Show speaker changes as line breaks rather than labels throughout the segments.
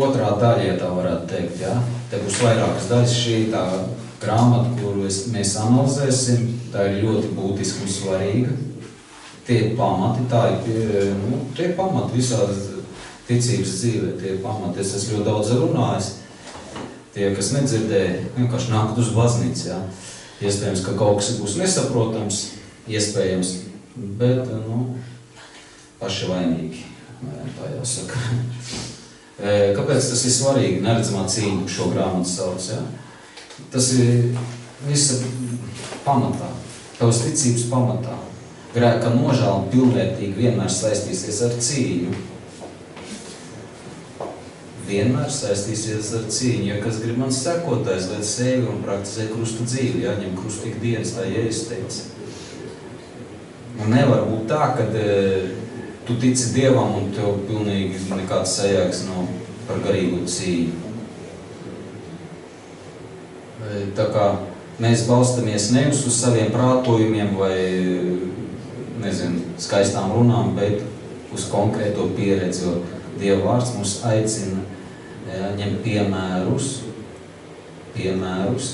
otrā daļa, ja tā varētu teikt, ja? Te būs vairākas daļas, šī tā grāmata, kuru mēs analizēsim, tā ir ļoti būtiska un svarīga. Tie pamati, tie pamati visādas ticības dzīvē, tie pamati. Es esmu ļoti daudz runājis. Tie, kas nedzirdēja, vienkārši nākt uz baznīcu, ja? Iespējams, ka kaut kas būs nesaprotams, iespējams, bet, paši vainīgi, tā jāsaka. Kāpēc tas ir svarīgi? Neredzamā cīņa šo grāmatu sauc, ja? Tas ir visa pamatā, tavas ticības pamatā. Grēka nožēla pilnvērtīgi vienmēr saistīsies ar cīņu. Vienmēr saistīsies ar cīņu. Ja kas grib man sekot, aizliet sevi un praktizē krusta dzīvi, jāņem krusta ikdienas, tā Jēzus teica. Un nevar būt tā, kad tu tici Dievam un tev pilnīgi nekāds sajēgs nav par garīgu cīņu. Tā kā mēs balstamies nevis uz saviem prātojumiem vai, skaistām runām, bet uz konkrēto pieredzi, jo Dieva vārds mūs aicina ņemt piemērus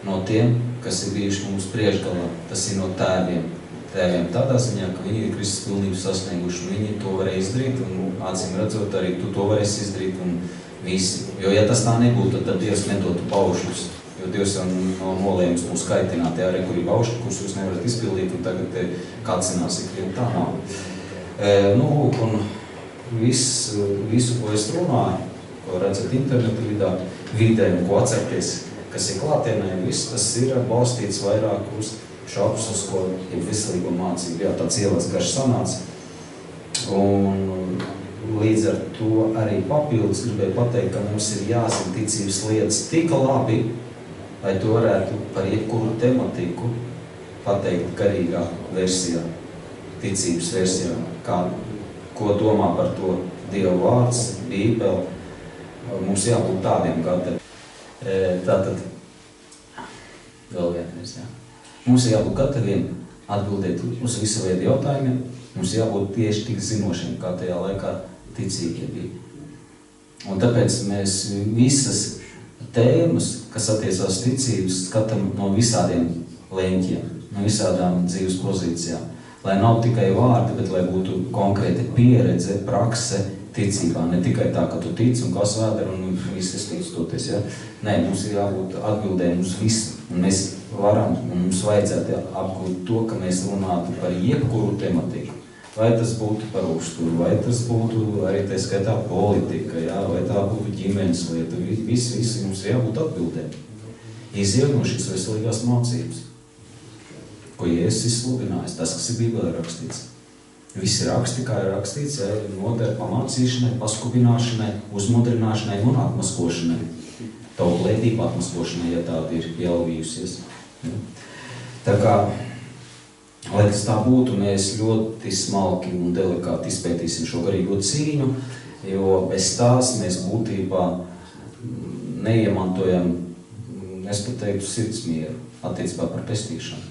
no tiem, kas ir bijuši mums priekšgalā. Tas ir no tēviem. Tēviem tādā ziņā, ka viņi ir Kristus pilnību sasnieguši, un viņi to varēja izdarīt, un acīm redzot arī tu to varēsi izdarīt, un visi. Jo ja tas tā nebūtu, tad Dievs nedotu baušļus. Jo Dievs jau nav nolēmis mūs kaitināt, arī kur ir baušļi, kurus jūs nevarat izpildīt, un tagad kācinās ikvien tā nav. Un visu, ko es runāju, ko redzat internetu vidē, un ko atcerties, kas ir klātienē, viss tas ir balstīts vairāk uz šāpus, ko ir veselīgo mācību. Jā, tāds ievads garš sanāca. Un līdz ar to arī papildus gribēju pateikt, ka mums ir jāzina ticības lietas tik labi, lai to varētu par jebkuru tematiku pateikt garīgā versijā, ticības versijā, ko domā par to Dieva vārds, Bībele. Mums jābūt tādiem gataviem. Tātad, vēl vienreiz, jā. Mums jābūt gataviem atbildēt uz visu veidu jautājumiem. Mums jābūt tieši tik zinošiem, kā tajā laikā ticīgie bija. Un tāpēc mēs visas tēmas, kas attiecās ticības, skatām no visādiem leņķiem, no visādām dzīves pozīcijām. Lai nav tikai vārdi, bet lai būtu konkrēta pieredze, prakse ticībā. Ne tikai tā, ka tu tici un kas vēdara un viss es ticu toties. Ja? Nē, mums ir jābūt atbildēm uz visu. Un mēs varam un mums vajadzētu apgūt to, ka mēs runātu par jebkuru tematiku. Vai tas būtu par uzturu, vai tas būtu arī tā skaitā politika, ja? Vai tā būtu ģimenes lieta. Visi mums ir jābūt atbildēm. Izjūt no šīs veselīgās mācības, ko Jēzus ir sludinājis, tas, kas ir Bībelē rakstīts. Visi raksti, kā ir rakstīts, noder pamācīšanai, paskubināšanai, uzmudrināšanai un atmaskošanai. Tavu plētību atmaskošanai, ja tāda ir ielavījusies. Tā kā, lai tas tā būtu, mēs ļoti smalki un delikāti izpētīsim šo garīgo cīņu, jo bez tās mēs būtībā neiemantojam, es pat teiktu, sirdsmieru attiecībā par pestīšanu.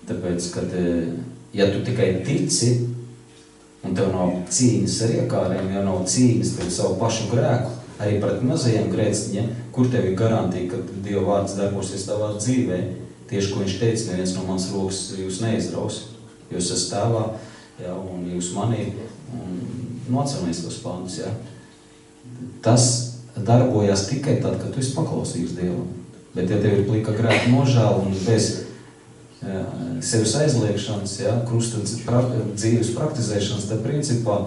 Tāpēc, kad, ja tu tikai tici, un tev nav cīņas ar iekārēm, ja nav cīņas pret savu pašu grēku, arī pret mazajiem grēciņiem, kur tev ir garantīja, ka Dieva vārds darbosies tavā dzīvē, tieši, ko viņš teica, neviens no mans rokas jūs neizraus, jūs esat tēvā, ja, un jūs manī, un noceramies tos pantus, ja. Tas darbojas tikai tad, kad tu esi paklausīgs Dievam. Bet, ja tev ir plika grēka nožēla un bez sevis aizliekšanas, ja, krusta dzīves praktizēšanas, tad principā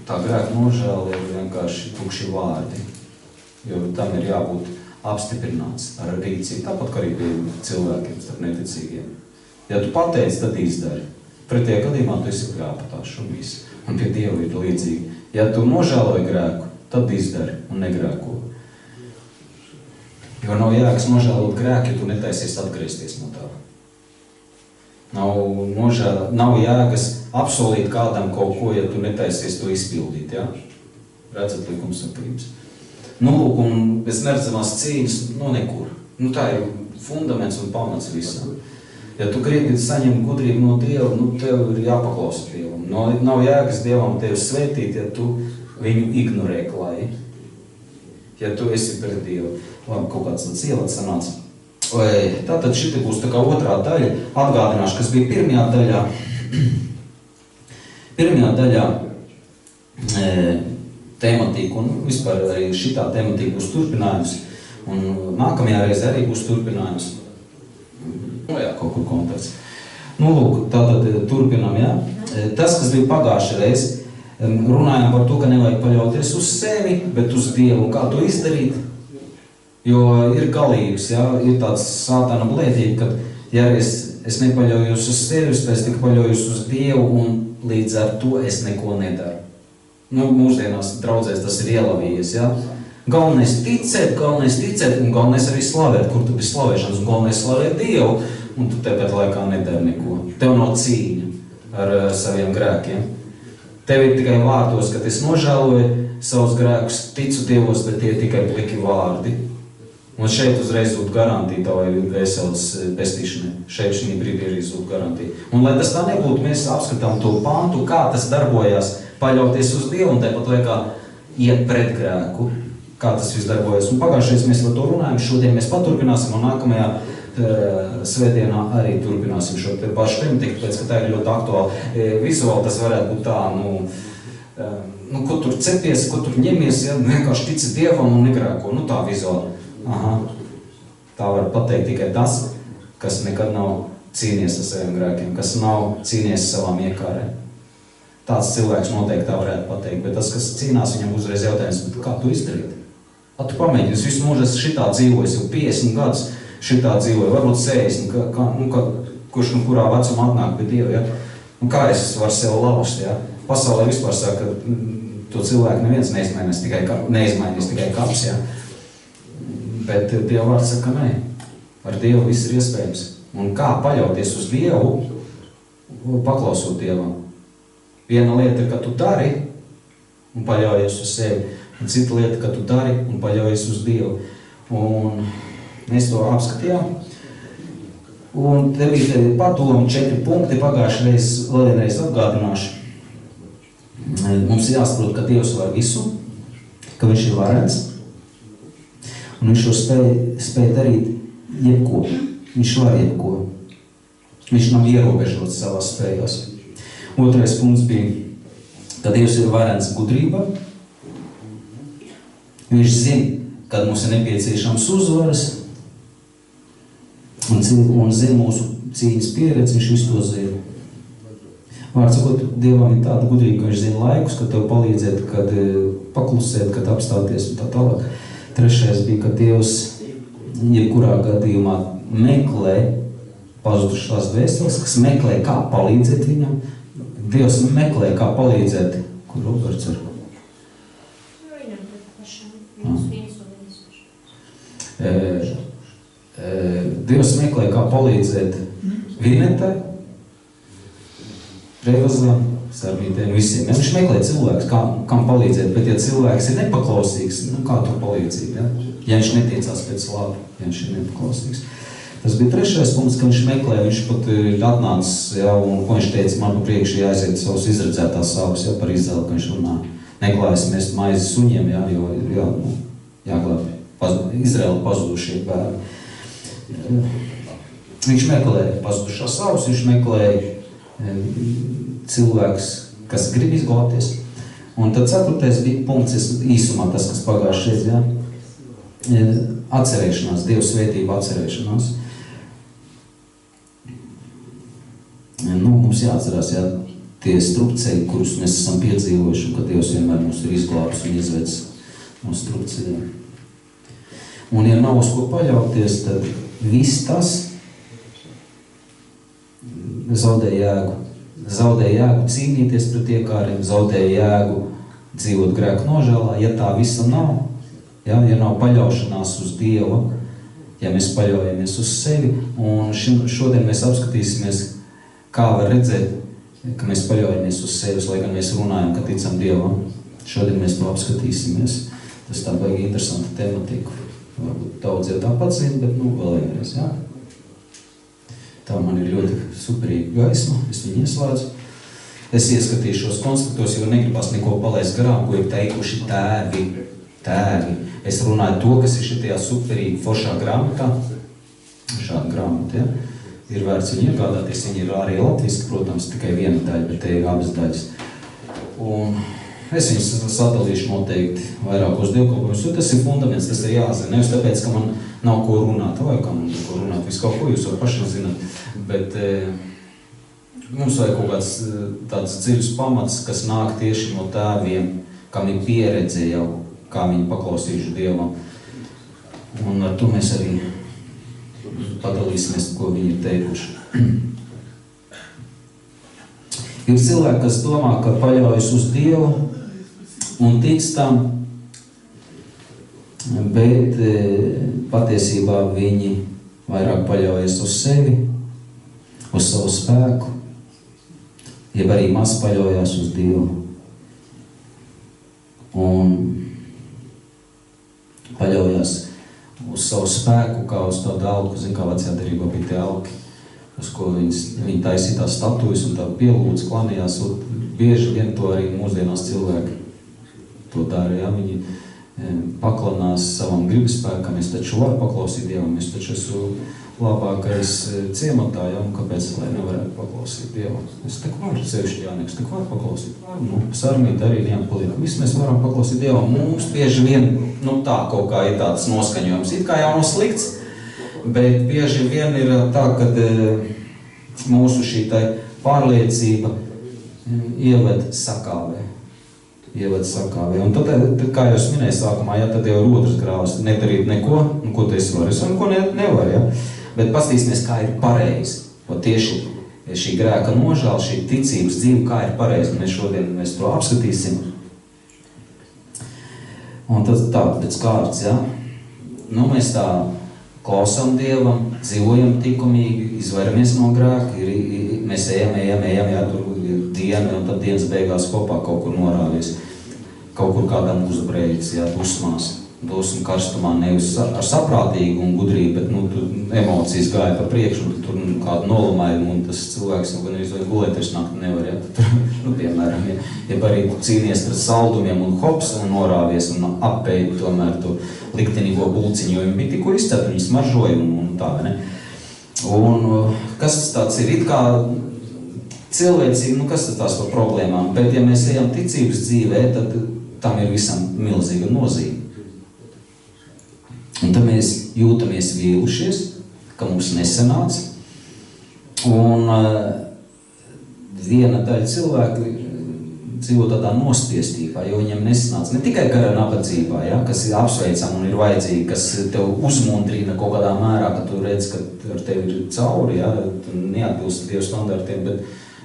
tā grēka nožēla ir vienkārši tukši vārdi, jo tam ir jābūt apstiprināts ar rīcību, tāpat kā arī pie cilvēkiem, starp neticīgiem. Ja tu pateici, tad izdari. Pretējā gadījumā tu esi grēkotāšs un viss. Un pie Dieva ir līdzīgi. Ja tu nožēloji grēku, tad izdari un negrēko. Jo nav jēgas nožēlot grēku, ja tu netaisies atgriezties no tā. Nav jēgas apsolīt kādam kaut ko, ja tu netaisies to izpildīt, ja? Redzat likumsakrības. Un bez neredzamās cīņas, nekur. Tā ir fundaments un pamats visam. Ja tu gribi saņemt gudrību no Dieva, tev ir jāpaklausa Dievam. Nav jēgas Dievam tevi svētīt, ja tu viņu ignorē klāji. Ja tu esi pret Dievu. Labi, kaut kāds tāds ielats sanāca. Tātad šita būs tā kā otrā daļa. Atgādināšu, kas bija pirmajā daļā. Pirmajā daļā tematika, un vispār arī šitā tematika būs turpinājums. Un nākamajā reizē arī būs turpinājums. Jā, kaut kur konteksts. Lūk, tātad turpinām, jā. Tas, kas bija pagājušajā reizē, runājām par to, ka nevajag paļauties uz sevi, bet uz Dievu. Kā to izdarīt? Jo ir galības, jā, ir tāds sātana blēdība, kad ja es nepaļaujos uz sevi, es tikai paļaujos uz Dievu, un līdz ar to es neko nedaru. Mūsdienās draudzēs tas ir ielavījies, jā. Galvenais ticēt, un galvenais arī slavēt, kur tu biji slavēšanas, un galvenais slavēt Dievu, un tu tepat laikā nedari neko. Tev nav cīņa ar saviem grēkiem. Tev ir tikai vārdos, ka es nožēloju savus grēkus, ticu Dievos, bet tie tikai pliki vārdi. Un šeit uzreiz zūd garantija tavai veselas pestīšanai. Šeit šī brīdī arī zūd garantija. Un lai tas tā nebūtu, mēs apskatām to pantu, kā tas darbojās, paļauties uz Dievu un tāpat laikā iet pret grēku. Kā tas viss darbojas. Un pagājušais mēs par to runājam, šodien mēs paturpināsim, un nākamajā svētdienā arī turpināsim šo pašu tematiku, tāpēc, ka tā ir ļoti aktuāla. Vizuāli tas varētu būt tā, ko tur cepies, ko tur ņemies, ja vienkārši tici Dievam un negrēko, tā vizuāli. Aha. Tā var pateikt tikai tas, kas nekad nav cīnies ar saviem grēkiem, kas nav cīnies savām iekārēm. Tāds cilvēks noteikti tā varētu pateikt, bet tas, kas cīnās, viņam uzreiz jautājums, kā tu izdarīt? Tu pamēģini, es visu mūžu esmu šitā dzīvojis, jau 50 gadus šitā dzīvoju, varbūt 60, kurš kurā vecumā atnāk pie Dieva, ja? Kā es varu sev laust, ja? Pasaulē vispār saka, ka to cilvēku neviens neizmainīs tikai kaps, ja? Bet Dieva vārds saka, nē, ar Dievu viss ir iespējams. Un kā paļauties uz Dievu, paklausot Dievam? Viena lieta ir, ka tu dari un paļaujies uz sevi, un cita lieta, ka tu dari un paļaujies uz Dievu. Un mēs to apskatījām. Un te bija padomi 4 punkti, pagājušajā reizē vēlreiz atgādināšu. Mums ir jāsaprot, ka Dievs var visu, ka viņš ir varens, un viņš jau spēj darīt jebko. Viņš var jebko. Viņš nav ierobežots savās spējās. Otrais punkts bija, ka Dievs ir varens gudrība. Viņš zina, kad mums ir nepieciešams uzvaras, un zina mūsu cīņas pieredzi, viņš visu to zina. Vārds sakot, Dievam ir tāda gudrība, ka viņš zina laikus, kad tev palīdzēt, kad paklusēt, kad apstāties un tā tālāk. Trešais bija, ka Dievs jebkurā gadījumā meklē pazudušās dvēseles, kas meklē, kā palīdzēt viņam. Dievs meklē, kā palīdzēt. Kur Roberts ir? Dievs meklē, kā palīdzēt Vinetai, Revazam, Sarmītēm, visiem. Ja? Viņš meklē cilvēks, kam palīdzēt, bet ja cilvēks ir nepaklausīgs, kā tur palīdzība? Ja? Ja viņš netiecās pēc labu, ja viņš ir nepaklausīgs. Tas bija trešais punkts, ka viņš meklē, viņš pat atnācis, ja, un ko viņš teica, man pa priekšu jāaiziet savus izredzētās savus, ja, par Izraeli, ka viņš runā. Neklājas mest maizi suņiem, ja, jo jāglāb Izraeli pazudušie bērni. Viņš meklē pazudušās savus, viņš meklē cilvēks, kas grib izglābties. Un tad ceturtais bija punkts, īsumā tas, kas pagājušais, ja, atcerēšanās, Dieva svētība atcerēšanās. Mums jāatcerās, tie strupceļi, kurus mēs esam piedzīvojuši, un ka Dievs vienmēr mūs ir izglābis un izvedis no strupceļiem. Un ja nav uz ko paļauties, tad viss tas zaudē jēgu. Zaudē jēgu cīnīties pret iekāriem, zaudē jēgu dzīvot grēku nožēlā. Ja tā visa nav, ja nav paļaušanās uz Dievu, ja mēs paļaujamies uz sevi, un šodien mēs apskatīsimies, kā var redzēt, ka mēs paļaujamies uz sevi, lai gan mēs runājam, ka ticam Dievam. Šodien mēs to apskatīsimies. Tas tā baigi interesanta tematika. Varbūt daudz jau tāpat zina, bet vēl vienreiz, jā. Tā man ir ļoti superīga gaisma, es viņu ieslēdzu. Es ieskatīju šos konspektos, jo negribas neko palaist garām, ko ir teikuši tēvi. Es runāju to, kas ir šitajā superīgi foršā grāmatā. Šāda grāmata, ja? Ir vērts viņu iegādāties, viņi ir arī latviski, protams, tikai viena daļa, bet te ir abas daļas. Un es viņus sadalīšu noteikti vairākos dievkalpojumus, jo tas ir fundaments, tas ir jāzina. Nevis tāpēc, ka man nav ko runāt, vai kā man ko runāt, visu kaut ko jūs jau paši zināt, bet mums vajag kaut kāds tāds dziļus pamats, kas nāk tieši no tēviem, kam ir pieredze jau, kā viņi paklausījuši Dievam. Un ar to mēs arī padalīsimies, ko viņi ir teikuši. Ir cilvēki, kas domā, ka paļaujas uz Dievu un tic tam, bet patiesībā viņi vairāk paļaujas uz sevi, uz savu spēku, jeb arī maz paļaujas uz Dievu. Un paļaujas uz savu spēku, kā uz tādu alku, zin, kā vecajā derībā bija tie alki, uz ko viņi taisīja tās statujas un tā pielūdz, klanījās. Bieži vien to arī mūsdienās cilvēki to dara, ja? Viņi paklanās savam gribaspēkam, es taču varu paklausīt Dievam, es taču esmu labākais ciematā, ja? Un kāpēc, lai nevarētu paklausīt Dievam? Es tak varu, sevišķi Jānieks, tak varu paklausīt. Nu, sarmīt arī neapaliek. Visi mēs varam paklausīt Dievam. Mums bieži vien, tā kaut kā ir tāds noskaņojums. It kā jau nav slikts, bet bieži vien ir tā, kad mūsu šī pārliecība ieved sakāvē. Un tad, kā jau es minēju sākumā, ja tad jau ir otrs grāvs, nedarīt neko, ko tu esi varis, un ko nevar, ja? Bet pastīsimies, kā ir pareizi. Un tieši šī grēka nožēla, šī ticības dzīve, kā ir pareizi. Mēs to apskatīsim. Un tad tā, pēc kārtas, ja? Mēs tā klausām Dievam, dzīvojam likumīgi, izvairamies no grēka, mēs ejam, ja tur ir diena, un tad dienas beigās kopā kaut kur norāvies. Kaut kur kādam uzbrēļas, ja, dusmu karstumā, nevis ar saprātīgu un gudrību, bet tur emocijas gāja pa priekšu, un tur kādu nolumājumu, un tas cilvēks gan arī gulēt virs nakti nevar, ja. Piemēram, ja arī cīnies pret saldumiem un hops un norāvies un apēdi tomēr to liktenīgo bulciņu, jo viņi bija tikko izcēti, viņi smaržoja un tā, ne? Un kas tas tāds ir? It kā cilvēcīgi, kas tas tās par problēmām? Bet ja mēs ejam ticības dzīvē, tad tam ir visam milzīga nozīme. Un tad mēs jūtamies vīlušies, ka mums nesanāca. Un viena daļa cilvēku dzīvo tādā nospiestībā, jo viņam nesanāca. Ne tikai garā nabadzībā, ja, kas ir apsveicama un ir vajadzīga, kas tev uzmundrina kaut kādā mērā, ka tu redz, ka ar tevi ir cauri, ja, tu neatbilst Dievu standartiem,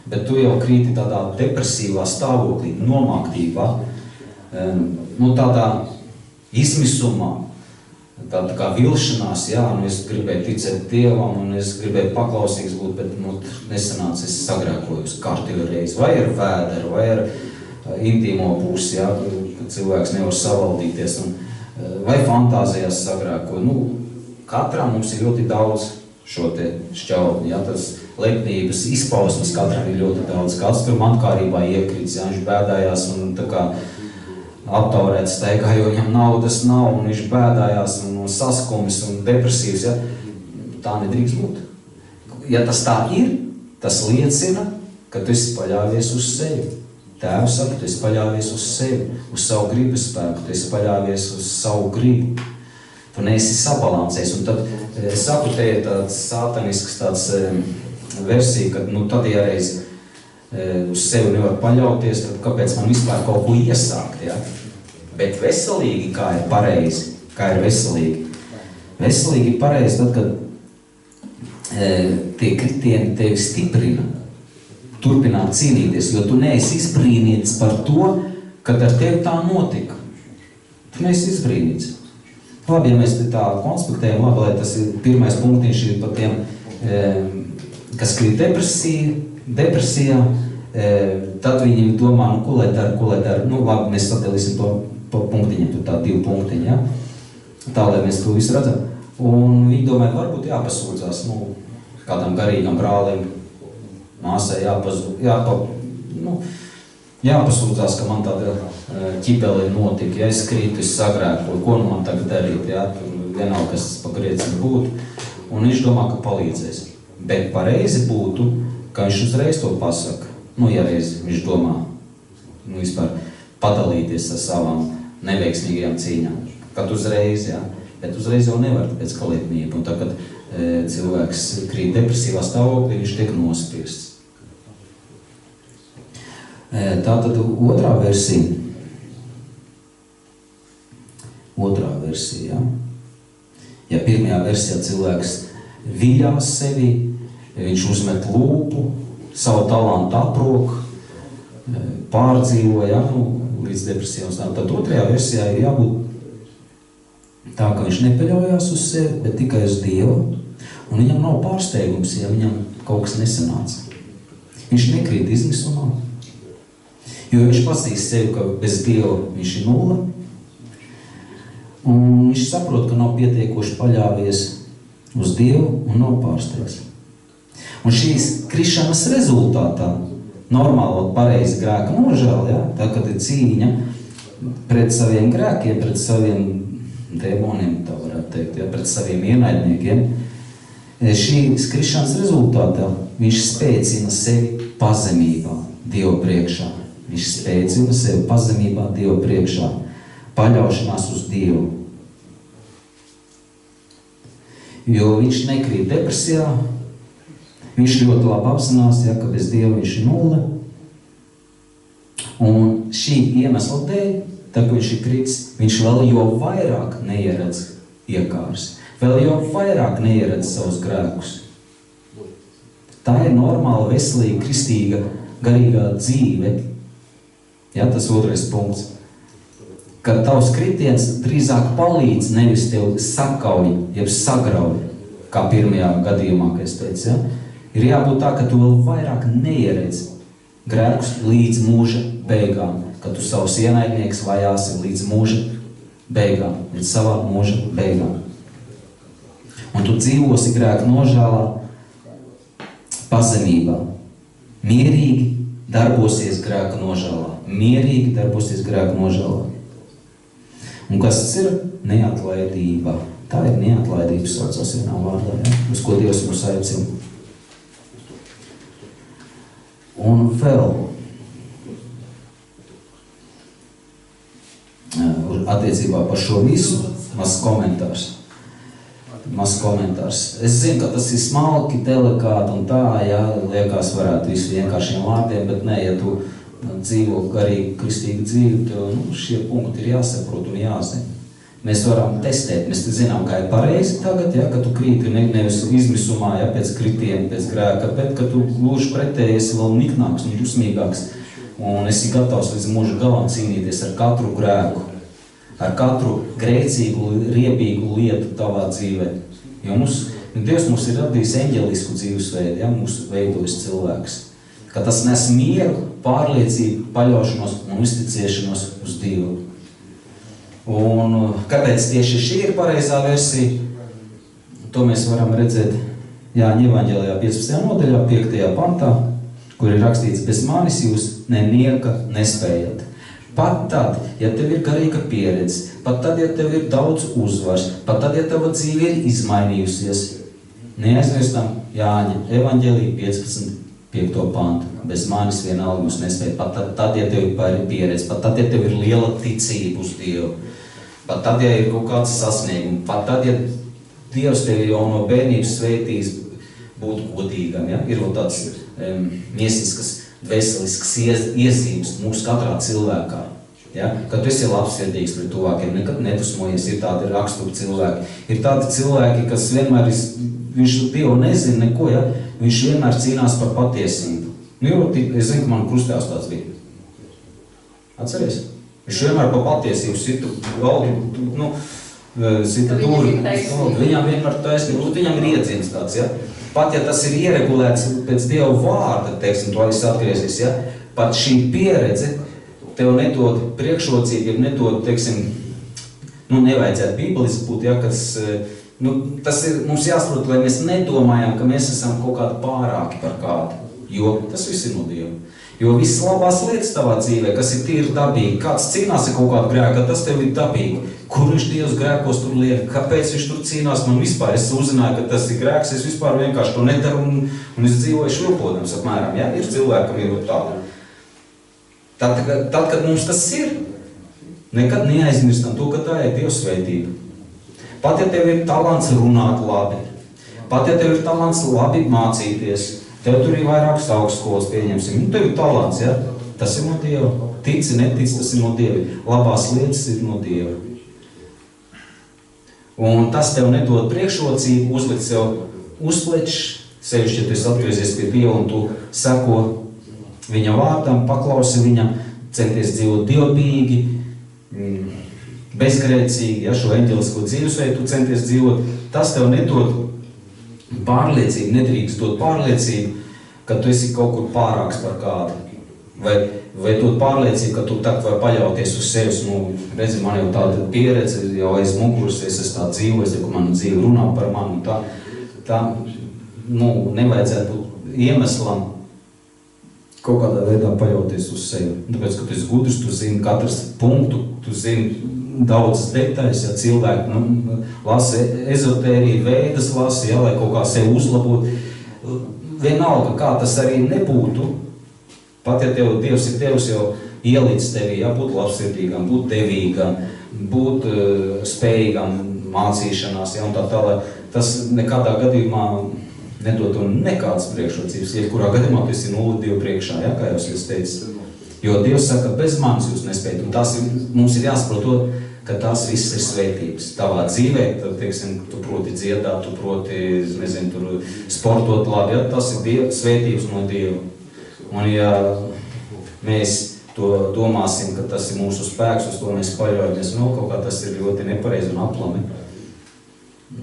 bet tu jau krīti tādā depresīvā stāvoklī, nomāktībā, tādā izmisumā, tāda kā vilšanās, jā, es gribēju ticēt Dievam, un es gribēju paklausīgs būt, bet nesanāca, es sagrēkojos kārtīgi reizi, vai ar vēderu, vai ar intīmo pusi, jā, kad cilvēks nevar savaldīties, vai fantāzijās sagrēkoju. Katrā mums ir ļoti daudz šo te šķautni, jā, tas lepnības izpausmes katram ir ļoti daudz, kāds tur mantkārībā iekrits, jā, viņš bēdājās un tā kā aptaurēts steigā, jo viņam naudas nav, un viņš bēdājās un saskumis un depresīvs, ja? Tā nedrīkst būt. Ja tas tā ir, tas liecina, ka tu esi paļāvies uz sevi. Tēvs saka, tu esi paļāvies uz sevi, uz savu gribas spēku, tu esi paļāvies uz savu gribu. Tu neesi sabalansējis, un tad es saku, te ir tāds sātanisks tāds versija, ka tad, ja reiz uz sevi nevar paļauties, tad kāpēc man vispār kaut ko iesākt, ja? Bet veselīgi, kā ir pareizi, kā ir veselīgi. Veselīgi ir pareizi tad, kad tie kritieni tevi stiprina, turpināt cīnīties, jo tu neesi izbrīnīts par to, kad ar tevi tā notika. Tu neesi izbrīnīts. Labi, ja mēs tā konspektējam, labi, lai tas ir pirmais punktiņš ir par tiem, kas krīt depresijā, tad viņi domā, ko lai dara. Labi, mēs sadalīsim to pa punktiņiem, tur tā 2 punktiņi, ja? Tā, lai mēs to visu redzam. Un viņi domāja, varbūt jāpasūdzās, kādam garīgam brālim, māsai jāpasūdzās, ka man tāda ķibele notika, ja es krītu, es sagrēkoju, ko man tagad darīt, ja, tur vienalga, kas tas pa grēcim būtu, un viņš domā, ka palīdzēs. Bet pareizi būtu, ka viņš uzreiz to pasaka, ja reiz viņš domā, vispār padalīties ar savām neveiksmīgajām cīņām, kad uzreiz, ja, bet uzreiz jau nevar pēc kalietnība, un tā, kad cilvēks krīt depresīvā stāvoklī, viņš tiek nospiests. Tātad otrā versija, ja? Ja pirmajā versijā cilvēks viļās sevi, viņš uzmet lūpu, savu talantu aprok, pārdzīvo, ja? Līdz depresijām stāv. Tad otrajā versijā ir jābūt tā, ka viņš nepaļaujās uz sevi, bet tikai uz Dievu, un viņam nav pārsteigums, ja viņam kaut kas nesanāca. Viņš nekrīt izmisumā, jo viņš pazīst sevi, ka bez Dieva viņš ir nulle, un viņš saprot, ka nav pietiekoši paļāvies uz Dievu un nav pārsteigts. Un šīs krišanas rezultātā normāli pareizi grēka nožēla, ja? Tā, kad ir cīņa pret saviem grēkiem, pret saviem dēmoniem, tā varētu teikt, ja? Pret saviem ienaidniekiem, šīs krišanas rezultātā viņš spēcina sevi pazemībā Dieva priekšā. Viņš spēcina sevi pazemībā Dieva priekšā, paļaušanās uz Dievu. Jo viņš nekrīt depresijā, viņš ļoti labi apzinās, ja, ka bez Dieva viņš ir nulle. Un šī iemesla dēļ, tā, ka viņš ir kritis, viņš vēl jo vairāk neieredz iekārs, vēl jo vairāk neieredz savus grēkus. Tā ir normāla, veselīga, kristīga, garīgā dzīve. Ja, tas otrais punkts. Kad tavs kritiens drīzāk palīdz, nevis tev sakauj, jeb sagrauj, kā pirmajā gadījumā, kā es teicu, ja? Ir jābūt tā, ka tu vēl vairāk neieredz grēkus līdz mūža beigām, ka tu savus ienaidnieks vajāsi līdz mūža beigām, līdz savā mūža beigām. Un tu dzīvosi grēku nožēlā, pazemībā, mierīgi darbosies grēka nožēlā. Mierīgi darbosies grēka nožēlā. Un kas tas ir? Neatlaidība. Tā ir neatlaidība, saucās vienā vārdā, ja? Uz ko Dievs mūs aicina. Un vēl attiecībā par šo visu mazs komentārs. Es zinu, ka tas ir smalki, delikāti un tā, jā, liekas varētu visu vienkāršiem vārdiem, bet ne, ja tu dzīvo garīgi kristīgu dzīvi, tev šie punkti ir jāsaprot un jāzina. Mēs varam testēt, mēs zinām, kā ir pareizi tagad, ja, ka tu krīti nevis izmisumā, ja, pēc kritiena, pēc grēka, bet ka tu gluži pretēji esi vēl niknāks un dusmīgāks un esi gatavs līdz mūža galam cīnīties ar katru grēku, ar katru grēcīgu, riebīgu lietu tavā dzīvē. Jo Dievs mums ir radījis eņģelisku dzīvesveidu, ja, mūsu veidojas cilvēks. Ka tas nes mieru, pārliecību, paļaušanos un uzticēšanos uz Dievu. Un kāpēc tieši šī ir pareizā versija, to mēs varam redzēt Jāņa evaņģēlijā 15. nodaļā, 5. pantā, kur ir rakstīts: bez manis jūs nenieka nespējat. Pat tad, ja tev ir garīga pieredze, pat tad, ja tev ir daudz uzvars, pat tad, ja tava dzīve ir izmainījusies, neaizmirstam Jāņa evaņģēlijā 15. 5. pantu. Bez manis vienalga jūs nespējat. Pat tad, ja tev ir pieredze, pat tad, ja tev ir liela ticība uz Dievu, pat tad, ja ir kaut kāds sasniegums, pat tad, ja Dievs tevi jau no bērnības sveitīs būt godīgam, ja? Ir vēl tāds miesiskas, dvēseliskas iezīmes mūsu katrā cilvēkā. Ja? Kad tu esi labsirdīgs pret tuvākiem, nekad nedusmojies, ir tādi raksturi cilvēki. Ir tādi cilvēki, kas vienmēr viņš Dievu nezina neko, ja? Viņš vienmēr cīnās par patiesību. Es zinu, ka man krustēvs tāds bija. Atceries? Viņš vienmēr par patiesību situ galdu, sita tur. Viņam vienmēr taisnība, viņam ir iedzīmes tāds, ja? Pat ja tas ir ieregulēts pēc Dieva vārda, teiksim, to viss atgriezies, ja? Pat šī pieredze tev nedod priekšrocību, ja nedod, teiksim, nevajadzētu bībeliski būt, ja, kas, tas ir, mums jāsaprot, lai mēs nedomājam, ka mēs esam kaut kādi pārāki par kādu, jo tas viss ir no Dieva. Jo visas labās lietas tavā dzīvē, kas ir tīri dabīgi, kāds cīnās ar kaut kādu grēku, tas tev ir dabīgi. Kur viņš Dievs grēkos tur liek, kāpēc viņš tur cīnās, man vispār, es uzzināju, ka tas ir grēks, es vispār vienkārši to nedaru un es dzīvoju švilpodams apmēram, ja? Ir cilvēkam ir tāda. Tad, kad mums tas ir, nekad neaizmirstam to, ka tā ir Dieva svētība. Pat ja tev ir talants runāt labi, pat ja tev ir talants labi mācīties, tev tur ir vairākas augstskolas pieņemsim, tev ir talants, ja? Tas ir no Dieva. Tici, netici, tas ir no Dieva. Labās lietas ir no Dieva. Un tas tev nedod priekšrocību, uzlikt sev uzplečs, sevišķi, ja tu esi atgriezies pie Dieva un tu seko viņa vārdam, paklausi viņam, centies dzīvot dievbijīgi, bezgrēcīgi, ja šo eņģelisko dzīvesveidu tu centies dzīvot, tas tev nedod pārliecību, nedrīkst dot pārliecību, ka tu esi kaut kur pārāks par kādu. Vai dot pārliecību, ka tu tagad var paļauties uz sevis, redzi, man jau tāda pieredze, jau aiz muguras, es esmu tā dzīvojis, ka mana dzīve runā par mani, tā nevajadzētu būt iemeslam kaut kādā veidā paļauties uz sevi. Tāpēc, ka tu esi gudrs, tu zini katrs punktu, tu zini daudzas detaļas, ja cilvēki lasa ezotēriju, veidas lasa, ja, lai kaut kā sevi uzlabot. Vienalga, kā tas arī nebūtu, pat ja tev Dievs ir Dievs jau ielicis tevī, ja, būt labsirdīgam, būt devīgam, būt spējīgam mācīšanās, ja, un tā tālāk, tas nekādā gadījumā nedod un nekādas priekšrocības. Jebkurā gadījumā tu esi 0-2 priekšā, ja, kā jau es teicu. Jo Dievs saka, bez manis jūs nespējat, un mums ir jāsaprot to, ka tās viss ir svētības. Tavā dzīvē, teiksim, tu proti dziedāt, tu proti, nezinu, tur sportot labi, ja, tas ir svētības no Dieva. Un ja mēs to domāsim, ka tas ir mūsu spēks, uz to mēs paļaujamies, kaut kā tas ir ļoti nepareizi un aplami.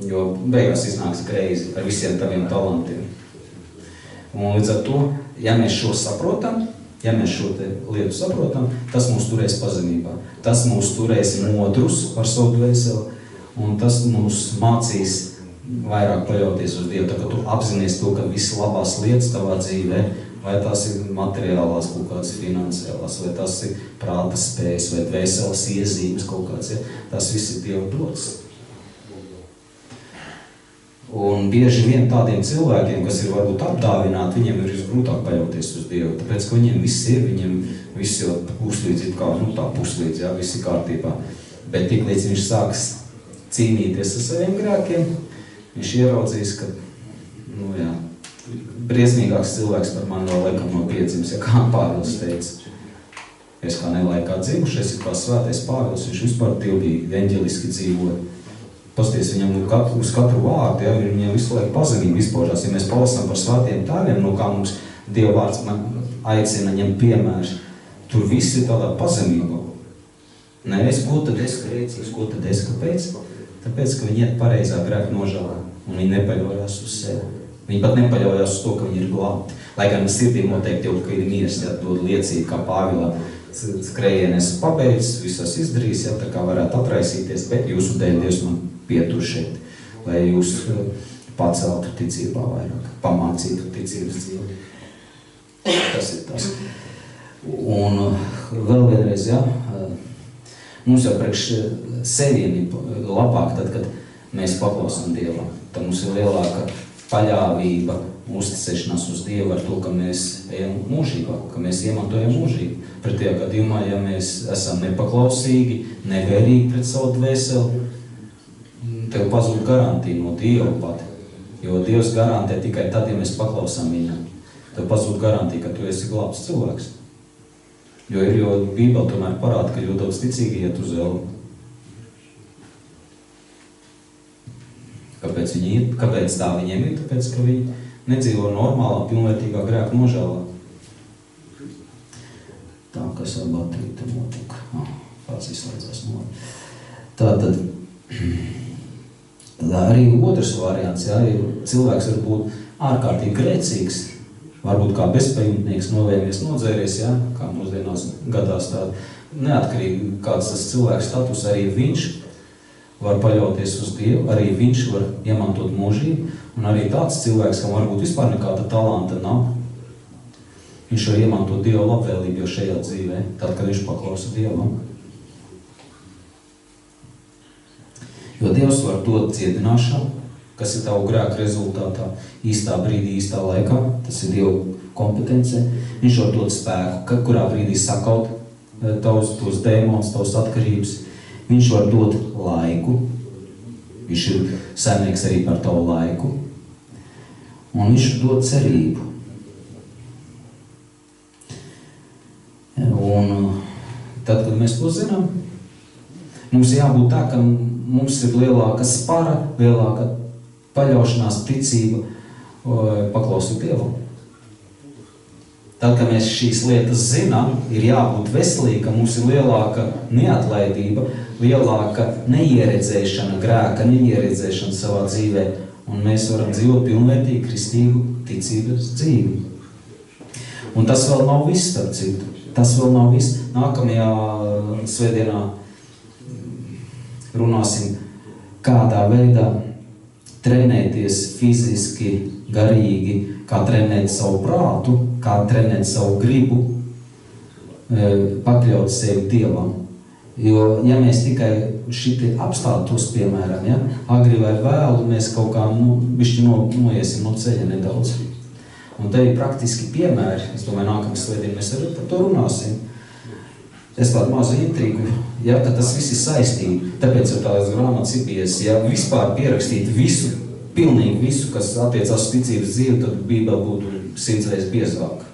Jo beigās iznāks greizi ar visiem taviem talantiem. Un līdz ar to, ja mēs šo saprotam, ja mēs šo lietu saprotam, tas mūs turēs pazemībā. Tas mūs turēs modrus par savu dvēseli, un tas mūs mācīs vairāk paļauties uz Dievu. Tā kā tu apzinies to, ka visas labās lietas tavā dzīvē, vai tās ir materiālās kaut kādas finansiālās, vai tās ir prāta spējas, vai dvēseles iezīmes kaut kāds, ja? Tas viss ir Dieva dots. Un bieži vien tādiem cilvēkiem, kas ir varbūt apdāvināti, viņiem ir visgrūtāk paļauties uz Dievu, tāpēc, ka viņiem viss ir, viņiem viss jau puslīdz ir kā, tā puslīdz, jā, viss ir kārtībā. Bet tiklīdz viņš sāks cīnīties ar saviem grēkiem, viņš ieraudzīs, ka, briesmīgāks cilvēks par mani vēl laikam no piedzimis, ja kā Pāvils teica. Es kā nelaikā dzīvušies, ir kā svētais Pāvils, viņš vispār dievbīgi, eņģeliski dzīvoja. Pasties viņam uz katru vārdu, ja, viņam visu laiku pazemīgi izpaužās. Ja mēs palasām par svētiem tēviem, kā mums Dieva vārds aicina ņemt piemērs, tur viss ir tādā pazemībā. Nevis, ko tad es grēcīgs, ko tad es, kāpēc? Tāpēc, ka viņi iet pareizā grēka nožēlā, un viņi nepaļaujās uz sevi. Viņi pat nepaļaujās uz to, ka viņi ir glābti. Lai gan sirdī noteikti jau, ka ir miers, ja dod liecību, kā Pāvilā skrējienes pabeidz, visas izdarīs, ja, tā kā varētu atraisīties, bet jūsu dēļ Dievs man pietur šeit, lai jūs paceltu ticībā vairāk, pamācītu ticības dzīvi. Tas ir tas. Un vēl vienreiz, ja, mums jau priekš seviem ir labāk tad, kad mēs paklausām Dievam. Tad mums ir lielāka paļāvība, uzticēšanās uz Dievu ar to, ka mēs ejam mūžībā, ka mēs iemantojam mūžību. Pretējā gadījumā, ja mēs esam nepaklausīgi, nevērīgi pret savu dvēseli, tev pazūd garantija no Dieva pati. Jo Dievs garantē tikai tad, ja mēs paklausām viņam. Tev pazūd garantija, ka tu esi glābts cilvēks. Jo Bībele tomēr parāda, ka ļoti daudz ticīgi iet uz elli. Kāpēc tā viņiem ir? Tāpēc, ka viņi nedzīvo normālā, pilnvērtīgā grēka nožēlā. Tā, kas ar bateriju te notika. Pats izslēdzās no. Tātad arī otrs variants, ja, ir cilvēks var būt ārkārtīgi grēcīgs, varbūt kā bezpajumtnieks, novēmies, nodzēries, ja, kā mūsdienās gadās tāda. Neatkarīgi kāds tas cilvēks status, arī viņš var paļauties uz Dievu, arī viņš var iemantot mūžību, un arī tāds cilvēks, kam varbūt vispār nekāda talanta nav, Viņš var iemantot Dieva labvēlību jau šajā dzīvē, tad, kad viņš paklausa Dievam. Jo Dievs var dot dziedināšanu, kas ir tavu grēku rezultātā, īstā brīdī, īstā laikā, tas ir Dieva kompetencē. Viņš var dot spēku, kurā brīdī sakaut tos dēmonus, tavas atkarības. Viņš var dot laiku, viņš ir saimnieks arī par tavu laiku, un viņš var dot cerību. Un tad, kad mēs to zinām, mums jābūt tā, ka mums ir lielāka spara, lielāka paļaušanās, ticība, paklausot Dievam. Tad, kad mēs šīs lietas zinām, ir jābūt veselīga, mums ir lielāka neatlaidība, lielāka neieredzēšana, grēka neieredzēšana savā dzīvē, un mēs varam dzīvot pilnvērtīgu kristīgu ticības dzīvi. Un tas vēl nav viss, starp citu. Tas vēl nav viss. Nākamajā svētdienā runāsim, kādā veidā trenēties fiziski, garīgi, kā trenēt savu prātu, kā trenēt savu gribu, pakļaut sevi Dievam. Jo, ja mēs tikai šiti apstātos, piemēram, ja, agri vai vēlu, mēs kaut kā bišķi noiesim no ceļa nedaudz. Un te ir praktiski piemēri, es domāju, nākamā svētdien mēs arī par to runāsim. Es tādu mazu intrigu, ja, ka tas viss ir saistība, tāpēc ir tās grāmatas IPS, ja vispār pierakstīt visu, pilnīgi visu, kas attiecās uz ticības dzīvi, tad Bībele būtu 100 reizes biezāka.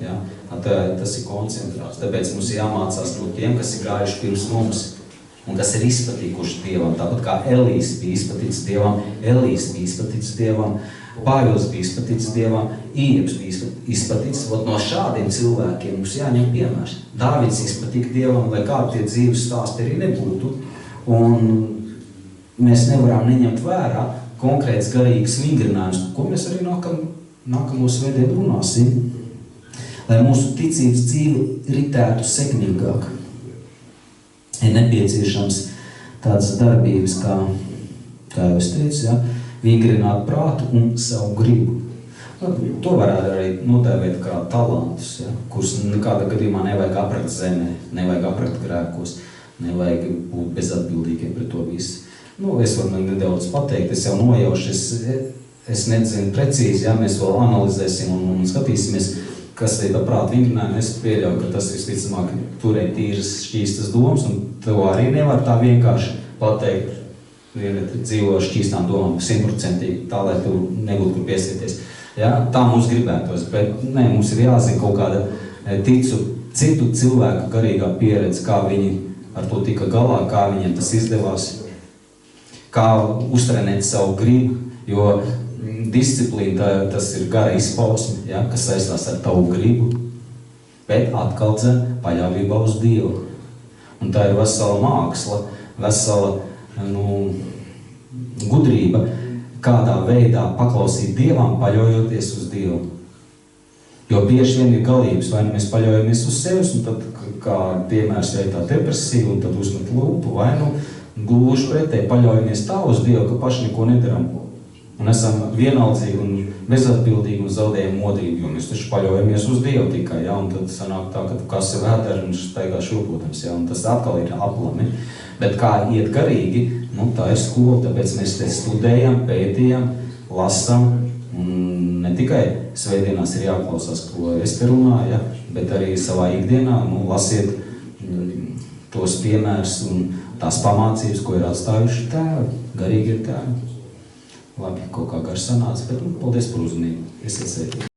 Ja? Tas ir koncentrāts, tāpēc mums jāmācās no tiem, kas ir gājuši pirms mums un kas ir izpatīkuši Dievam. Tāpat kā Elijas bija izpatīts Dievam, Elijas bija izpatīts Dievam, Pāvils bija izpatīts Dievam, Ieps bija izpatīts. No šādiem cilvēkiem mums jāņem piemērs. Dāvids izpatīk Dievam, lai kādi tie dzīves stāsti arī nebūtu. Un mēs nevaram neņemt vērā konkrēts garīgs vingrinājums, ko mēs arī nākamo svētdienu runāsim, lai mūsu ticības dzīve ritētu sekmīgāk. Ir nepieciešams tādas darbības, kā jau es teicu, ja, vingrināt prātu un savu gribu. To varētu arī nodēvēt kā talantus, ja, kurus nekādā gadījumā nevajag aprakt zemē, nevajag aprakt grēkos, nevajag būt bezatbildīgiem pret to visu. Es varu nedaudz pateikt, es jau nojaušu, es nezinu precīzi, ja, mēs vēl analizēsim un skatīsimies, kas ir tā prāta vingrinājumi. Es pieļauju, ka tas visticamāk turēt tīras šķīstas domas, un to arī nevar tā vienkārši pateikt. Dzīvo šķīstām domām 100%, tā, lai tu nebūtu kur piesieties. Ja? Tā mums gribētos, bet mums ir jāzina kaut kāda citu cilvēku garīgā pieredze, kā viņi ar to tika galā, kā viņiem tas izdevās, kā uztrenēt savu gribu, jo disciplīna tas ir gara izpausme, ja? Kas saistās ar tavu gribu, bet atkal paļāvībā uz Dievu. Un tā ir vesela māksla, vesela gudrība, kādā veidā paklausīt Dievam, paļaujoties uz Dievu. Jo bieži vien ir galības, vai mēs paļaujamies uz sevis, un tad, kā piemērs, ja ir tā depresija, un tad uzmet lūpu, vai gluži pretēji paļaujamies tā uz Dievu, ka paši neko nedaram. Un esam vienaldzīgi un bezatbildīgi un zaudējam modrību, jo mēs taču paļaujamies uz Dievu tikai, ja, un tad sanāk tā, ka kas ir vēdara un staigā šurpotams, ja, un tas atkal ir aplami. Bet kā iet garīgi, tā ir skola, tāpēc mēs te studējam, pētījam, lasam, un ne tikai svētdienās ir jāklausās, ko es te runāju, ja, bet arī savā ikdienā, lasiet tos piemērus un tās pamācības, ko ir atstājuši tēvi, garīgi ir tēvi. Labi, kaut kā garš sanāca, bet paldies par uzmanību. Esiet sveiki.